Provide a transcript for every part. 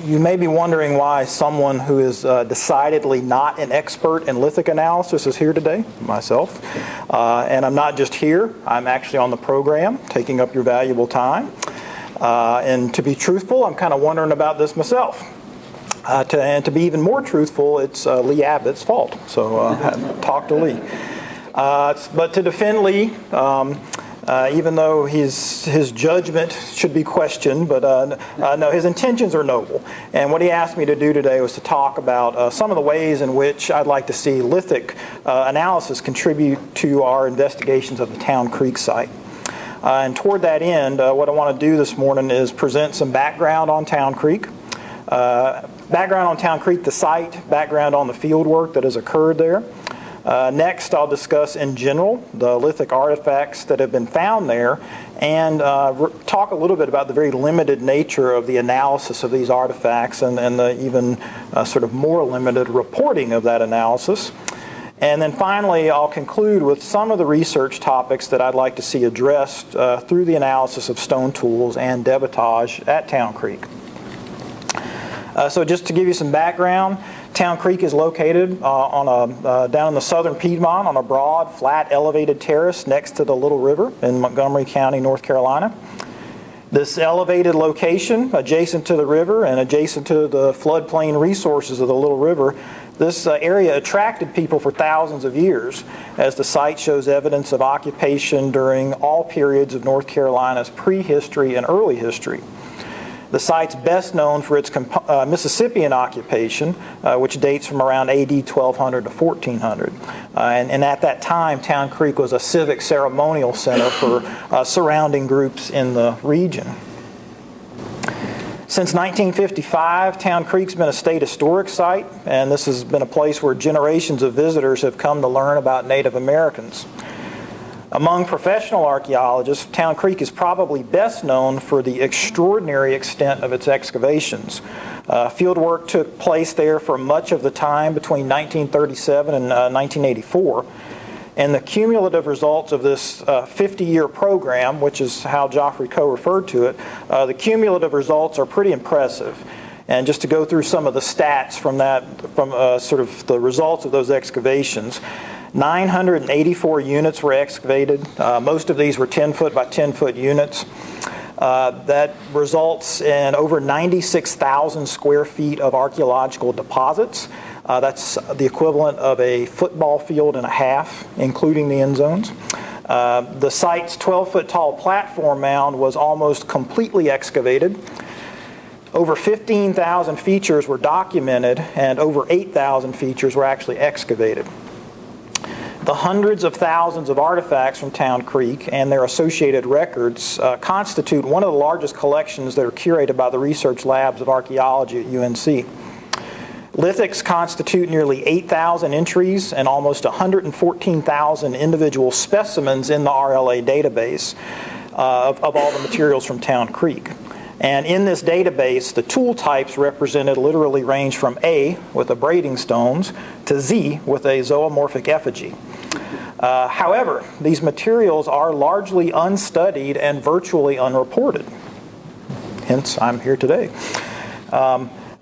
You may be wondering why someone who is decidedly not an expert in lithic analysis is here today, myself. And I'm not just here, I'm actually on the program, taking up your valuable time. And to be truthful, I'm kind of wondering about this myself. And to be even more truthful, it's Lee Abbott's fault. So talk to Lee. But to defend Lee, even though his judgment should be questioned, but no, his intentions are noble. And what he asked me to do today was to talk about some of the ways in which I'd like to see lithic analysis contribute to our investigations of the Town Creek site. And toward that end, what I want to do this morning is present some background on Town Creek. Background on Town Creek, the site, background on the field work that has occurred there. Next, I'll discuss in general the lithic artifacts that have been found there and talk a little bit about the very limited nature of the analysis of these artifacts and the even sort of more limited reporting of that analysis. And then finally, I'll conclude with some of the research topics that I'd like to see addressed through the analysis of stone tools and debitage at Town Creek. So just to give you some background, Town Creek is located down in the southern Piedmont on a broad, flat, elevated terrace next to the Little River in Montgomery County, North Carolina. This elevated location, adjacent to the river and adjacent to the floodplain resources of the Little River, this area attracted people for thousands of years, as the site shows evidence of occupation during all periods of North Carolina's prehistory and early history. The site's best known for its Mississippian occupation, which dates from around AD 1200 to 1400. And at that time, Town Creek was a civic ceremonial center for surrounding groups in the region. Since 1955, Town Creek's been a state historic site, and this has been a place where generations of visitors have come to learn about Native Americans. Among professional archaeologists, Town Creek is probably best known for the extraordinary extent of its excavations. Fieldwork took place there for much of the time between 1937 and 1984. And the cumulative results of this 50-year program, which is how Geoffrey Coe referred to it, the cumulative results are pretty impressive. And just to go through some of the stats from sort of the results of those excavations, 984 units were excavated. Most of these were 10-foot by 10-foot units. That results in over 96,000 square feet of archaeological deposits. That's the equivalent of a football field and a half, including the end zones. The site's 12-foot tall platform mound was almost completely excavated. Over 15,000 features were documented, and over 8,000 features were actually excavated. The hundreds of thousands of artifacts from Town Creek and their associated records constitute one of the largest collections that are curated by the research labs of archaeology at UNC. Lithics constitute nearly 8,000 entries and almost 114,000 individual specimens in the RLA database of all the materials from Town Creek. And in this database, the tool types represented literally range from A, with abrading stones, to Z, with a zoomorphic effigy. However, these materials are largely unstudied and virtually unreported. Hence, I'm here today.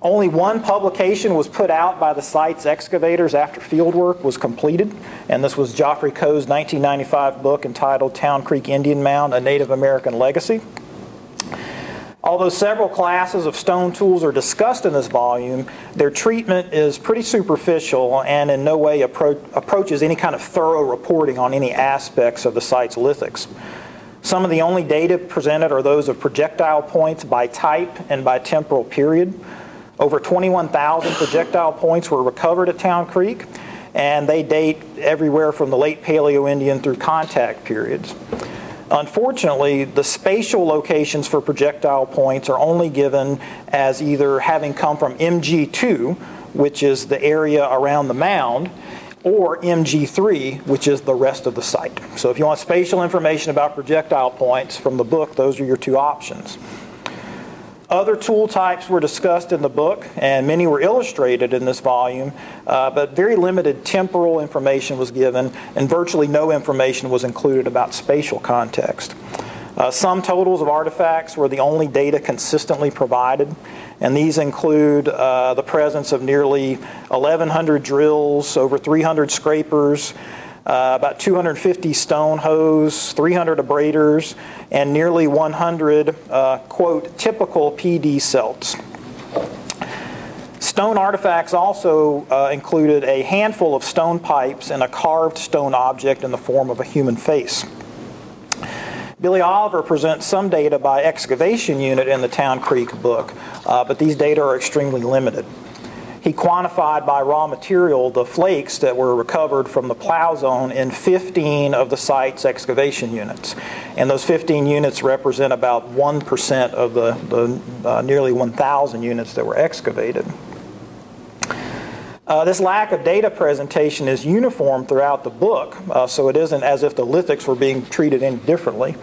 Only one publication was put out by the site's excavators after fieldwork was completed, and this was Geoffrey Coe's 1995 book entitled Town Creek Indian Mound, A Native American Legacy. Although several classes of stone tools are discussed in this volume, their treatment is pretty superficial and in no way approaches any kind of thorough reporting on any aspects of the site's lithics. Some of the only data presented are those of projectile points by type and by temporal period. Over 21,000 projectile points were recovered at Town Creek, and they date everywhere from the late Paleo-Indian through contact periods. Unfortunately, the spatial locations for projectile points are only given as either having come from MG2, which is the area around the mound, or MG3, which is the rest of the site. So if you want spatial information about projectile points from the book, those are your two options. Other tool types were discussed in the book, and many were illustrated in this volume, but very limited temporal information was given, and virtually no information was included about spatial context. Sum totals of artifacts were the only data consistently provided, and these include the presence of nearly 1,100 drills, over 300 scrapers, about 250 stone hoes, 300 abraders, and nearly 100, quote, typical PD celts. Stone artifacts also included a handful of stone pipes and a carved stone object in the form of a human face. Billy Oliver presents some data by excavation unit in the Town Creek book, but these data are extremely limited. He quantified by raw material the flakes that were recovered from the plow zone in 15 of the site's excavation units. And those 15 units represent about 1% of the nearly 1,000 units that were excavated. This lack of data presentation is uniform throughout the book, so it isn't as if the lithics were being treated any differently.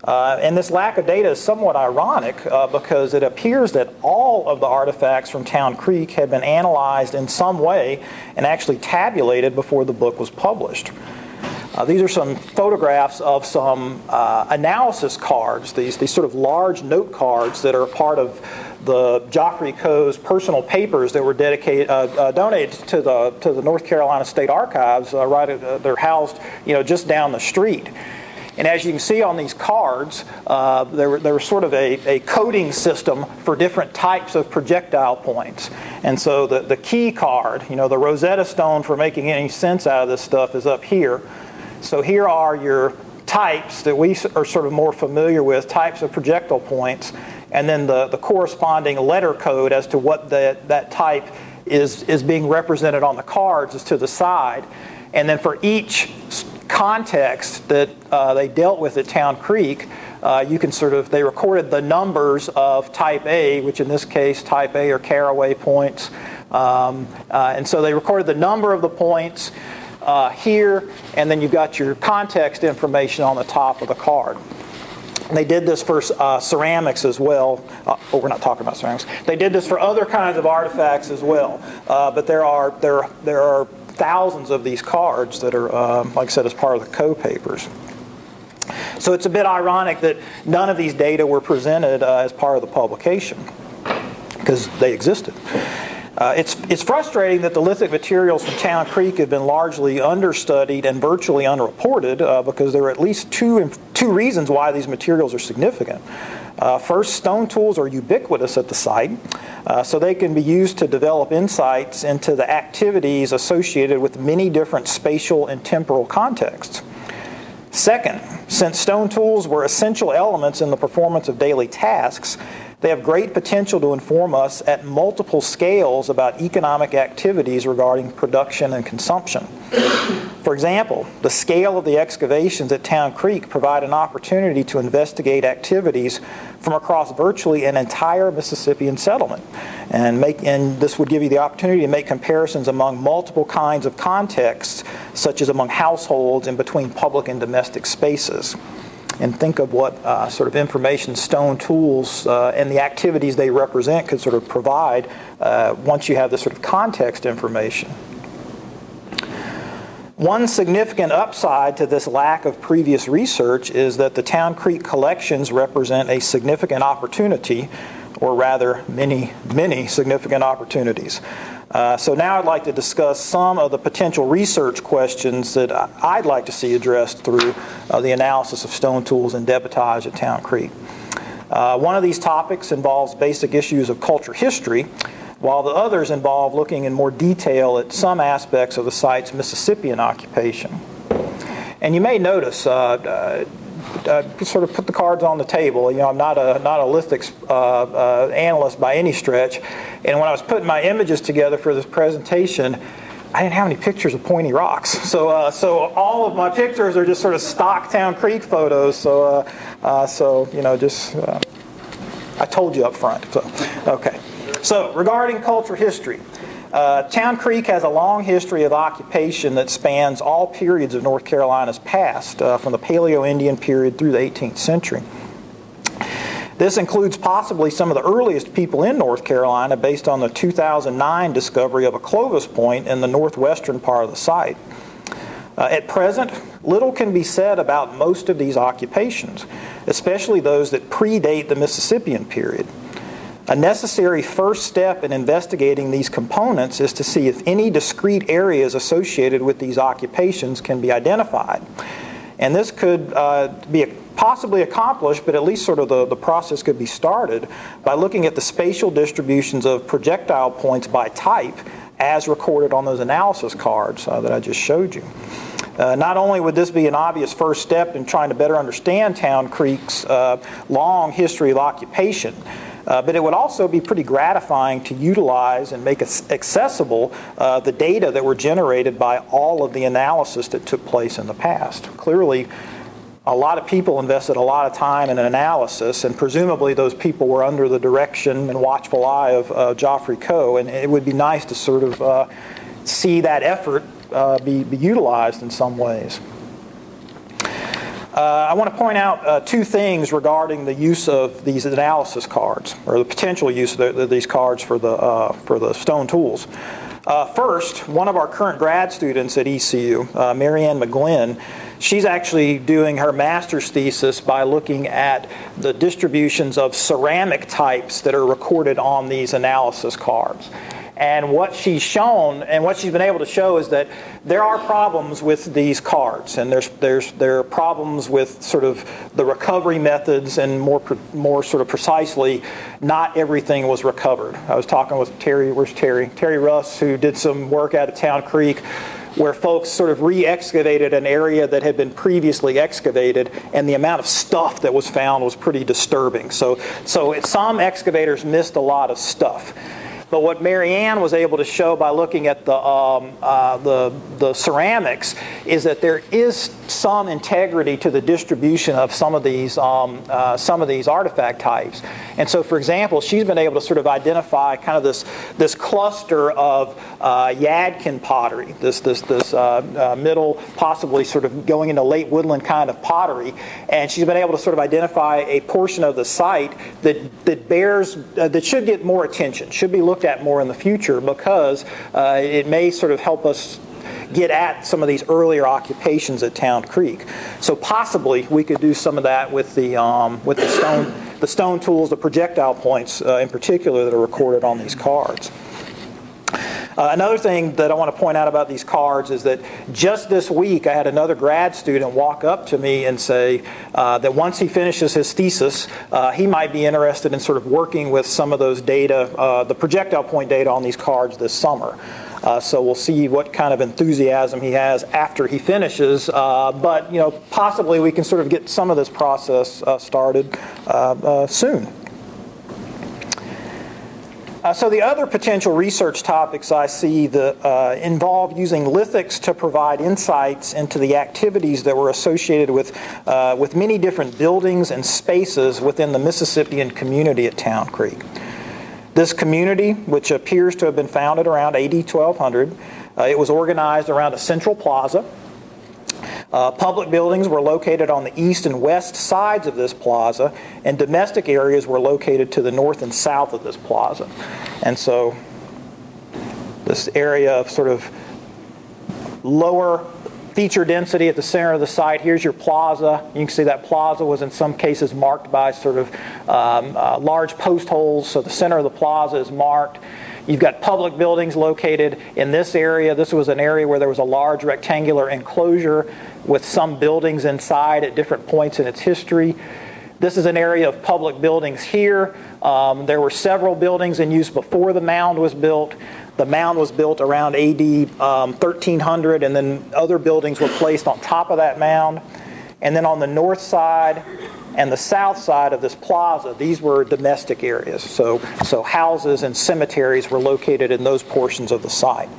And this lack of data is somewhat ironic because it appears that all of the artifacts from Town Creek had been analyzed in some way and actually tabulated before the book was published. These are some photographs of some analysis cards, these sort of large note cards that are part of the Joffrey Coe's personal papers that were donated to the North Carolina State Archives. They're housed, just down the street. And as you can see on these cards, there was sort of a coding system for different types of projectile points. And so the key card, the Rosetta Stone for making any sense out of this stuff is up here. So here are your types that we are sort of more familiar with, types of projectile points, and then the corresponding letter code as to what that type is being represented on the cards is to the side. And then for each context that they dealt with at Town Creek, they recorded the numbers of type A, which in this case type A are caraway points. And so they recorded the number of the points here, and then you've got your context information on the top of the card. And they did this for ceramics as well. We're not talking about ceramics. They did this for other kinds of artifacts as well. But there are thousands of these cards that are, like I said, as part of the Coe papers. So it's a bit ironic that none of these data were presented as part of the publication, because they existed. It's frustrating that the lithic materials from Town Creek have been largely understudied and virtually unreported because there are at least two reasons why these materials are significant. First, stone tools are ubiquitous at the site, so they can be used to develop insights into the activities associated with many different spatial and temporal contexts. Second, since stone tools were essential elements in the performance of daily tasks, they have great potential to inform us at multiple scales about economic activities regarding production and consumption. For example, the scale of the excavations at Town Creek provide an opportunity to investigate activities from across virtually an entire Mississippian settlement. And this would give you the opportunity to make comparisons among multiple kinds of contexts, such as among households and between public and domestic spaces. And think of what sort of information stone tools and the activities they represent could sort of provide once you have this sort of context information. One significant upside to this lack of previous research is that the Town Creek collections represent a significant opportunity, or rather many, many significant opportunities. So now I'd like to discuss some of the potential research questions that I'd like to see addressed through the analysis of stone tools and debitage at Town Creek. One of these topics involves basic issues of culture history, while the others involve looking in more detail at some aspects of the site's Mississippian occupation. And you may notice, sort of put the cards on the table. I'm not a lithics analyst by any stretch, and when I was putting my images together for this presentation, I didn't have any pictures of pointy rocks. So all of my pictures are just sort of stock Town Creek photos. So I told you up front. So, okay. So regarding culture history, Town Creek has a long history of occupation that spans all periods of North Carolina's past, from the Paleo-Indian period through the 18th century. This includes possibly some of the earliest people in North Carolina based on the 2009 discovery of a Clovis point in the northwestern part of the site. At present, little can be said about most of these occupations, especially those that predate the Mississippian period. A necessary first step in investigating these components is to see if any discrete areas associated with these occupations can be identified. And this could be possibly accomplished, but at least sort of the process could be started by looking at the spatial distributions of projectile points by type as recorded on those analysis cards that I just showed you. Not only would this be an obvious first step in trying to better understand Town Creek's long history of occupation, but it would also be pretty gratifying to utilize and make accessible the data that were generated by all of the analysis that took place in the past. Clearly, a lot of people invested a lot of time in an analysis, and presumably those people were under the direction and watchful eye of Geoffrey Coe, and it would be nice to sort of see that effort be utilized in some ways. I want to point out two things regarding the use of these analysis cards, or the potential use of these cards for the stone tools. First, one of our current grad students at ECU, Marianne McGlynn, she's actually doing her master's thesis by looking at the distributions of ceramic types that are recorded on these analysis cards. And what she's shown, and what she's been able to show, is that there are problems with these cards, and there are problems with sort of the recovery methods, and more sort of precisely, not everything was recovered. I was talking with Terry Russ, who did some work out at Town Creek, where folks sort of re-excavated an area that had been previously excavated, and the amount of stuff that was found was pretty disturbing. So some excavators missed a lot of stuff. But what Marianne was able to show by looking at the ceramics is that there is some integrity to the distribution of some of these artifact types. And so, for example, she's been able to sort of identify kind of this cluster of Yadkin pottery, this middle, possibly sort of going into late woodland kind of pottery, and she's been able to sort of identify a portion of the site that should get more attention, should be looked at more in the future, because it may sort of help us get at some of these earlier occupations at Town Creek. So possibly we could do some of that with the stone tools, the projectile points in particular that are recorded on these cards. Another thing that I want to point out about these cards is that just this week I had another grad student walk up to me and say that once he finishes his thesis, he might be interested in sort of working with some of those data, the projectile point data on these cards this summer. So we'll see what kind of enthusiasm he has after he finishes, but possibly we can sort of get some of this process started soon. So the other potential research topics I see that involve using lithics to provide insights into the activities that were associated with many different buildings and spaces within the Mississippian community at Town Creek. This community, which appears to have been founded around AD 1200, it was organized around a central plaza. Public buildings were located on the east and west sides of this plaza, and domestic areas were located to the north and south of this plaza. And so this area of sort of lower feature density at the center of the site. Here's your plaza. You can see that plaza was in some cases marked by sort of large post holes, so the center of the plaza is marked. You've got public buildings located in this area. This was an area where there was a large rectangular enclosure with some buildings inside at different points in its history. This is an area of public buildings here. There were several buildings in use before the mound was built. The mound was built around AD 1300, and then other buildings were placed on top of that mound. And then on the north side and the south side of this plaza, these were domestic areas. So houses and cemeteries were located in those portions of the site.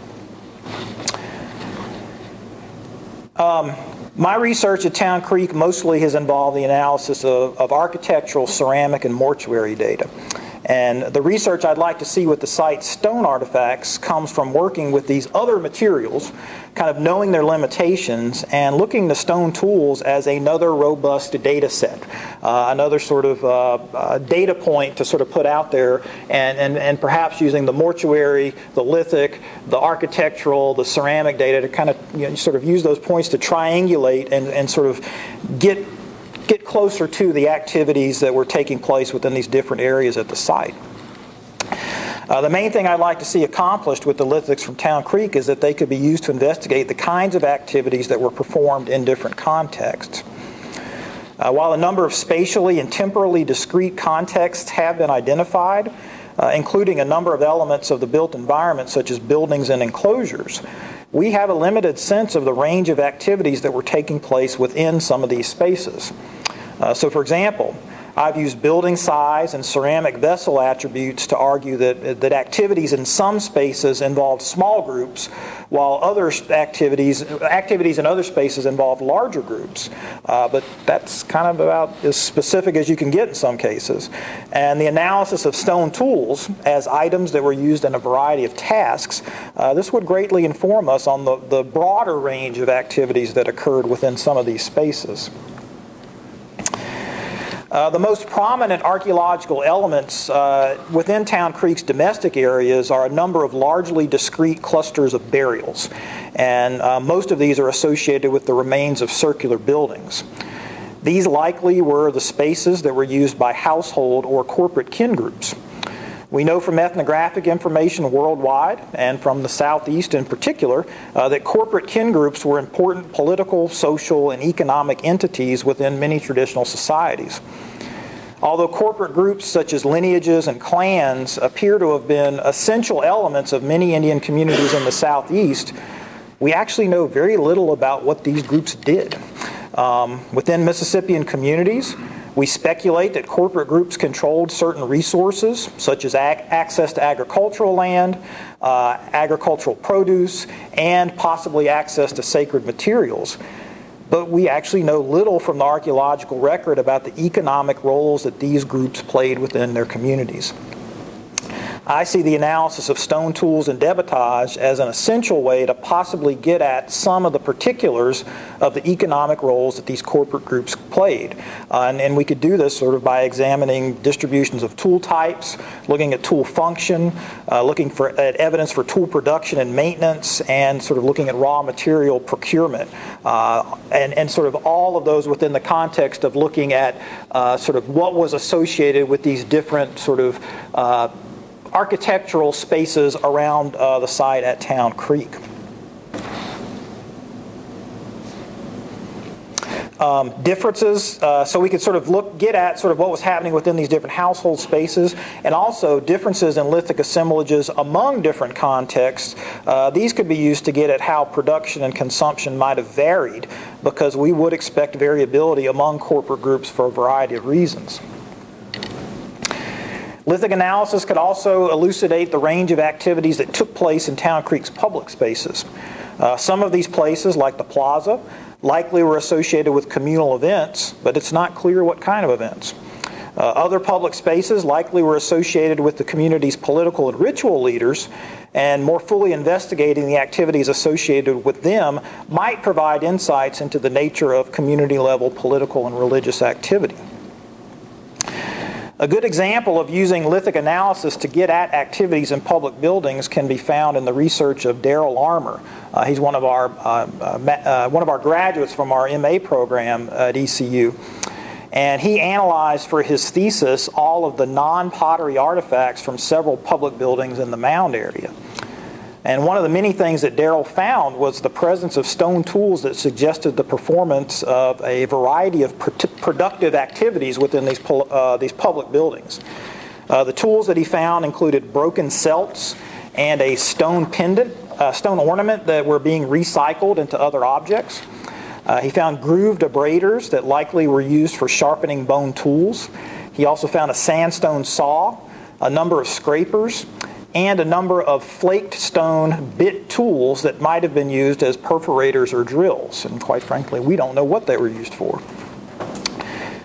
My research at Town Creek mostly has involved the analysis of architectural, ceramic, and mortuary data. And the research I'd like to see with the site's stone artifacts comes from working with these other materials, kind of knowing their limitations, and looking to stone tools as another robust data set, another sort of data point to sort of put out there, and perhaps using the mortuary, the lithic, the architectural, the ceramic data to kind of sort of use those points to triangulate and sort of get closer to the activities that were taking place within these different areas at the site. The main thing I'd like to see accomplished with the lithics from Town Creek is that they could be used to investigate the kinds of activities that were performed in different contexts. While a number of spatially and temporally discrete contexts have been identified, including a number of elements of the built environment such as buildings and enclosures, we have a limited sense of the range of activities that were taking place within some of these spaces. So for example, I've used building size and ceramic vessel attributes to argue that activities in some spaces involved small groups, while other activities in other spaces involved larger groups. But that's kind of about as specific as you can get in some cases. And the analysis of stone tools as items that were used in a variety of tasks, this would greatly inform us on the broader range of activities that occurred within some of these spaces. The most prominent archaeological elements within Town Creek's domestic areas are a number of largely discrete clusters of burials, and most of these are associated with the remains of circular buildings. These likely were the spaces that were used by household or corporate kin groups. We know from ethnographic information worldwide, and from the Southeast in particular, that corporate kin groups were important political, social, and economic entities within many traditional societies. Although corporate groups such as lineages and clans appear to have been essential elements of many Indian communities in the Southeast, we actually know very little about what these groups did. Within Mississippian communities, we speculate that corporate groups controlled certain resources, such as access to agricultural land, agricultural produce, and possibly access to sacred materials. But we actually know little from the archaeological record about the economic roles that these groups played within their communities. I see the analysis of stone tools and debitage as an essential way to possibly get at some of the particulars of the economic roles that these corporate groups played. And we could do this sort of by examining distributions of tool types, looking at tool function, looking at evidence for tool production and maintenance, and sort of looking at raw material procurement. And sort of all of those within the context of looking at sort of what was associated with these different sort of architectural spaces around the site at Town Creek. Differences, so we could sort of get at sort of what was happening within these different household spaces, and also differences in lithic assemblages among different contexts. These could be used to get at how production and consumption might have varied, because we would expect variability among corporate groups for a variety of reasons. Lithic analysis could also elucidate the range of activities that took place in Town Creek's public spaces. Some of these places, like the plaza, likely were associated with communal events, but it's not clear what kind of events. Other public spaces likely were associated with the community's political and ritual leaders, and more fully investigating the activities associated with them might provide insights into the nature of community-level political and religious activity. A good example of using lithic analysis to get at activities in public buildings can be found in the research of Daryl Armour. He's one of our graduates from our MA program at ECU. And he analyzed for his thesis all of the non-pottery artifacts from several public buildings in the Mound area. And one of the many things that Daryl found was the presence of stone tools that suggested the performance of a variety of productive activities within these public buildings. The tools that he found included broken celts and a stone pendant, stone ornament that were being recycled into other objects. He found grooved abraders that likely were used for sharpening bone tools. He also found a sandstone saw, a number of scrapers, and a number of flaked stone bit tools that might have been used as perforators or drills. And quite frankly, we don't know what they were used for.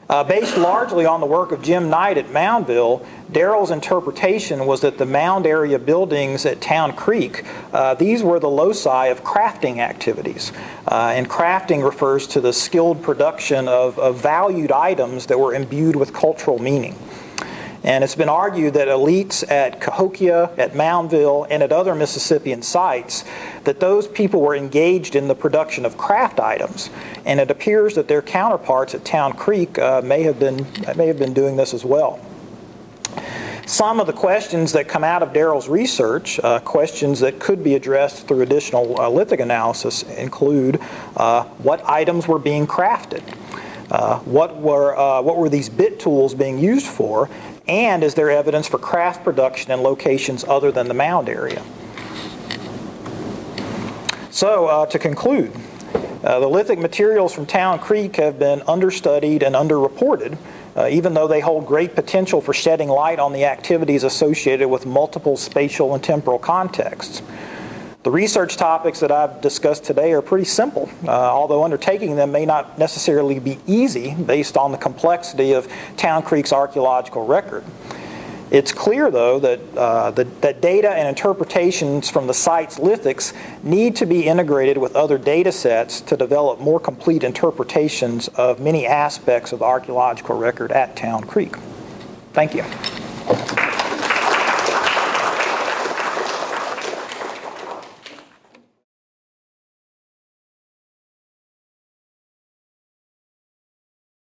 Based largely on the work of Jim Knight at Moundville, Darrell's interpretation was that the mound area buildings at Town Creek, these were the loci of crafting activities. And crafting refers to the skilled production of valued items that were imbued with cultural meaning. And it's been argued that elites at Cahokia, at Moundville, and at other Mississippian sites, that those people were engaged in the production of craft items. And it appears that their counterparts at Town Creek may have been doing this as well. Some of the questions that come out of Darrell's research, questions that could be addressed through additional lithic analysis, include what items were being crafted, what were these bit tools being used for, and is there evidence for craft production in locations other than the mound area? So, to conclude, the lithic materials from Town Creek have been understudied and underreported, even though they hold great potential for shedding light on the activities associated with multiple spatial and temporal contexts. The research topics that I've discussed today are pretty simple, although undertaking them may not necessarily be easy based on the complexity of Town Creek's archaeological record. It's clear, though, that data and interpretations from the site's lithics need to be integrated with other data sets to develop more complete interpretations of many aspects of the archaeological record at Town Creek. Thank you.